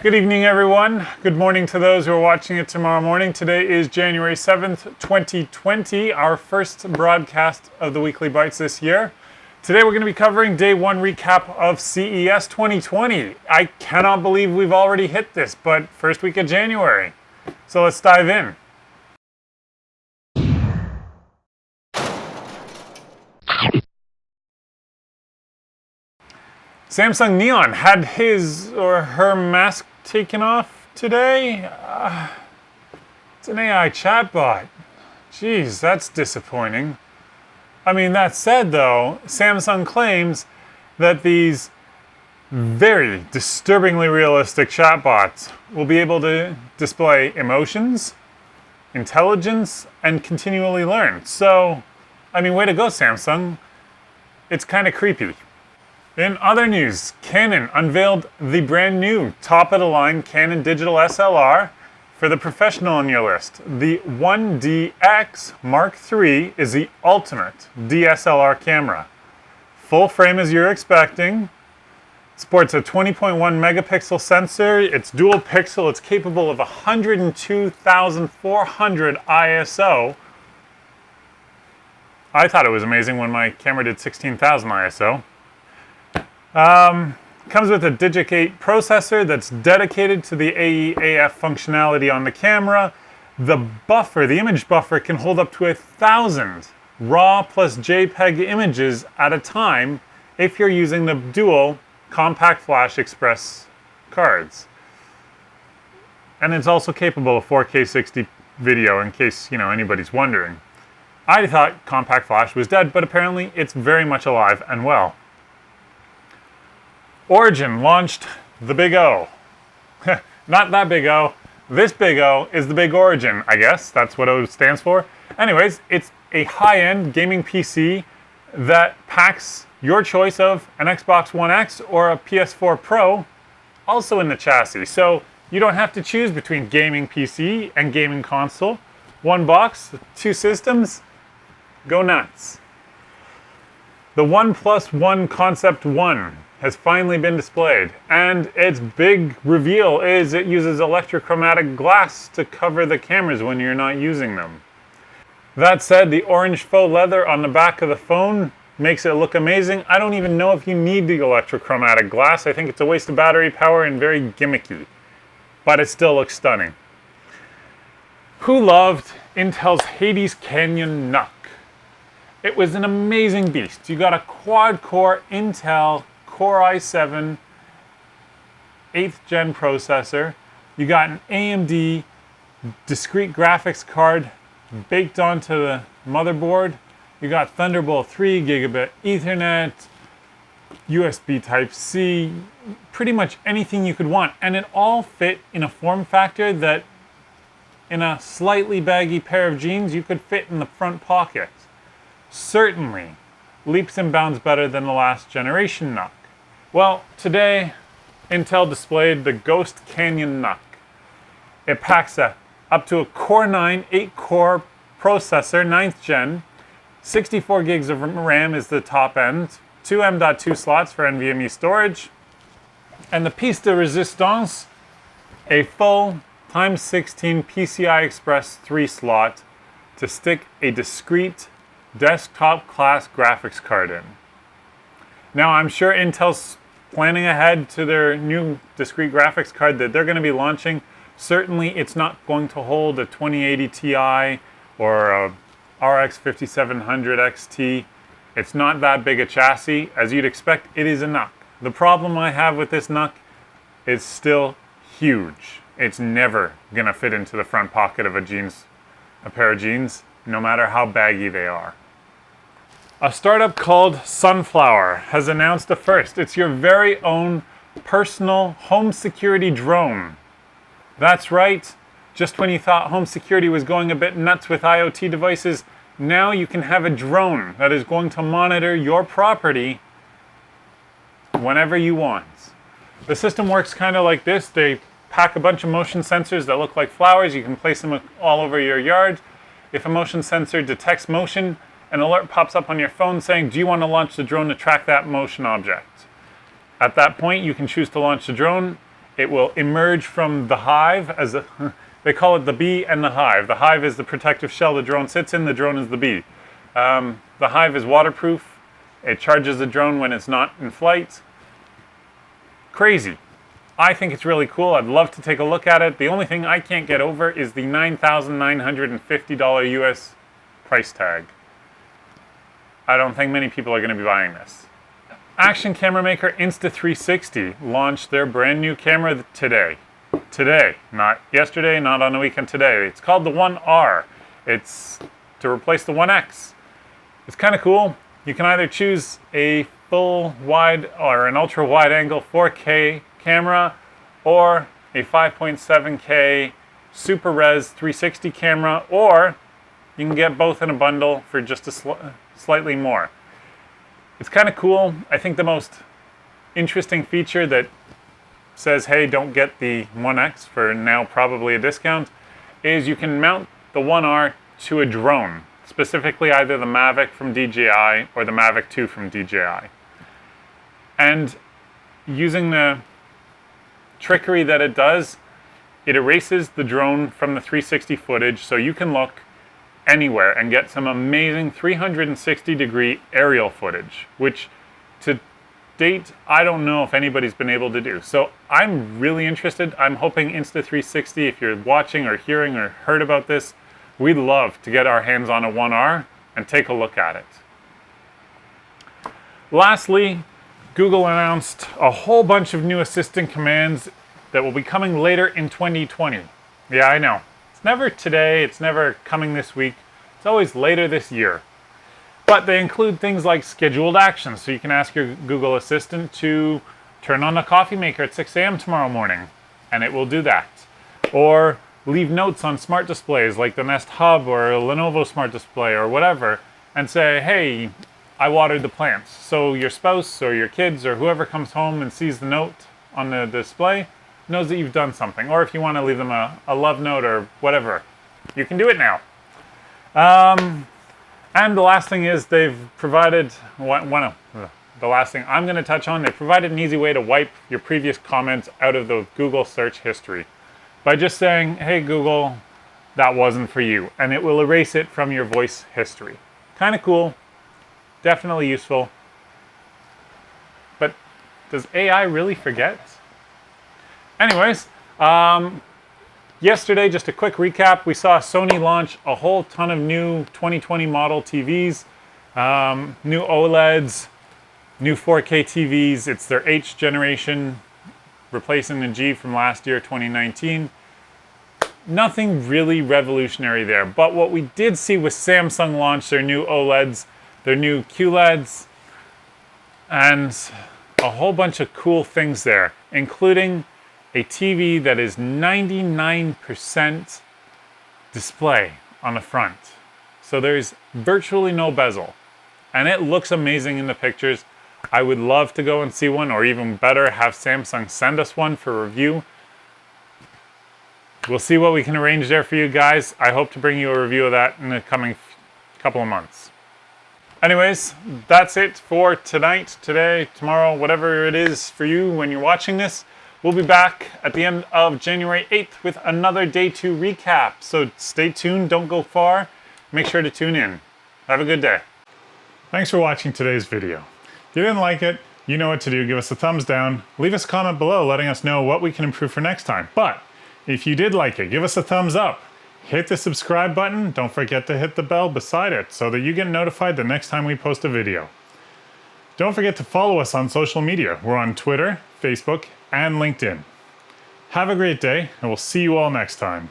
Good evening, everyone. Good morning to those who are watching it tomorrow morning. Today is January 7th, 2020, our first broadcast of the Weekly Bytes this year. Today we're going to be covering day one recap of CES 2020. I cannot believe we've already hit this, but first week of January. So let's dive in. Samsung Neon had his or her mask taken off today. It's an AI chatbot. Jeez, that's disappointing. I mean, that said though, Samsung claims that these very disturbingly realistic chatbots will be able to display emotions, intelligence, and continually learn. So, I mean, way to go, Samsung. It's kind of creepy. In other news, Canon unveiled the brand new top-of-the-line Canon digital SLR for the professional on your list. The 1DX Mark III is the ultimate DSLR camera. Full frame as you're expecting. Sports a 20.1 megapixel sensor. It's dual pixel. It's capable of 102,400 ISO. I thought it was amazing when my camera did 16,000 ISO. Comes with a Digic 8 processor that's dedicated to the AE/AF functionality on the camera. The buffer, the image buffer, can hold up to 1,000 RAW plus JPEG images at a time if you're using the dual Compact Flash Express cards. And it's also capable of 4K 60 video, in case, anybody's wondering. I thought Compact Flash was dead, but apparently it's very much alive and well. Origin launched the Big O. Not that Big O. This Big O is the Big Origin, I guess. That's what O stands for. Anyways, it's a high-end gaming PC that packs your choice of an Xbox One X or a PS4 Pro also in the chassis. So you don't have to choose between gaming PC and gaming console. One box, two systems, go nuts. The OnePlus One Concept One has finally been displayed, and its big reveal is it uses electrochromatic glass to cover the cameras when you're not using them. That said, the orange faux leather on the back of the phone makes it look amazing. I don't even know if you need the electrochromatic glass. I think it's a waste of battery power and very gimmicky, but it still looks stunning. Who loved Intel's Hades Canyon NUC? It was an amazing beast. You got a quad-core Intel Core i7 8th gen processor. You got an AMD discrete graphics card baked onto the motherboard. You got Thunderbolt 3, gigabit Ethernet, USB Type-C, pretty much anything you could want. And it all fit in a form factor that in a slightly baggy pair of jeans you could fit in the front pocket. Certainly leaps and bounds better than the last generation NUC. Well, today, Intel displayed the Ghost Canyon NUC. It packs up to a Core 9 8-core processor, 9th gen. 64 gigs of RAM is the top end. 2 M.2 slots for NVMe storage. And the piece de resistance, a full x16 PCI Express 3 slot to stick a discrete desktop class graphics card in. Now, I'm sure Intel's planning ahead to their new discrete graphics card that they're going to be launching. Certainly, it's not going to hold a 2080 Ti or a RX 5700 XT. It's not that big a chassis. As you'd expect, it is a NUC. The problem I have with this NUC is still huge. It's never going to fit into the front pocket of a pair of jeans, no matter how baggy they are. A startup called Sunflower has announced a first. It's your very own personal home security drone. That's right. Just when you thought home security was going a bit nuts with IoT devices, now you can have a drone that is going to monitor your property whenever you want. The system works kind of like this. They pack a bunch of motion sensors that look like flowers. You can place them all over your yard. If a motion sensor detects motion, an alert pops up on your phone saying, do you want to launch the drone to track that motion object? At that point, you can choose to launch the drone. It will emerge from the hive as a, they call it the bee and the hive. The hive is the protective shell the drone sits in, the drone is the bee. The hive is waterproof. It charges the drone when it's not in flight. Crazy. I think it's really cool. I'd love to take a look at it. The only thing I can't get over is the $9,950 US price tag. I don't think many people are going to be buying this. Action camera maker Insta360 launched their brand new camera today. Today, not yesterday, not on the weekend, today. It's called the One R. It's to replace the One X. It's kind of cool. You can either choose a full wide or an ultra wide angle 4K camera or a 5.7K super res 360 camera, or you can get both in a bundle for just slightly more. It's kind of cool. I think the most interesting feature that says, hey, don't get the 1X for now probably a discount, is you can mount the 1R to a drone, specifically either the Mavic from DJI or the Mavic 2 from DJI. And using the trickery that it does, it erases the drone from the 360 footage, so you can look anywhere and get some amazing 360-degree aerial footage, which to date, I don't know if anybody's been able to do. So I'm really interested. I'm hoping Insta360, if you're watching or hearing or heard about this, we'd love to get our hands on a 1R and take a look at it. Lastly, Google announced a whole bunch of new assistant commands that will be coming later in 2020. Yeah, I know. It's never today, it's never coming this week. It's always later this year. But they include things like scheduled actions, so you can ask your Google Assistant to turn on the coffee maker at 6 a.m. tomorrow morning, and it will do that. Or leave notes on smart displays like the Nest Hub or a Lenovo Smart Display or whatever, and say, hey, I watered the plants. So your spouse or your kids or whoever comes home and sees the note on the display knows that you've done something. Or if you want to leave them a love note or whatever, you can do it now. And the last thing is they've provided, the last thing I'm going to touch on, they've provided an easy way to wipe your previous comments out of the Google search history by just saying, hey Google, that wasn't for you. And it will erase it from your voice history. Kind of cool. Definitely useful. But does AI really forget? Anyways, yesterday, just a quick recap, we saw Sony launch a whole ton of new 2020 model TVs, new OLEDs, new 4K TVs. It's their H generation, replacing the G from last year, 2019. Nothing really revolutionary there, but what we did see was Samsung launch their new OLEDs, their new QLEDs, and a whole bunch of cool things there, including a TV that is 99% display on the front. So there's virtually no bezel, and it looks amazing in the pictures. I would love to go and see one, or even better, have Samsung send us one for review. We'll see what we can arrange there for you guys. I hope to bring you a review of that in the coming couple of months. Anyways, that's it for tonight, today, tomorrow, whatever it is for you when you're watching this. We'll be back at the end of January 8th with another Day 2 recap. So stay tuned, don't go far. Make sure to tune in. Have a good day. Thanks for watching today's video. If you didn't like it, you know what to do. Give us a thumbs down. Leave us a comment below letting us know what we can improve for next time. But if you did like it, give us a thumbs up. Hit the subscribe button. Don't forget to hit the bell beside it so that you get notified the next time we post a video. Don't forget to follow us on social media. We're on Twitter, Facebook, and LinkedIn. Have a great day, and we'll see you all next time.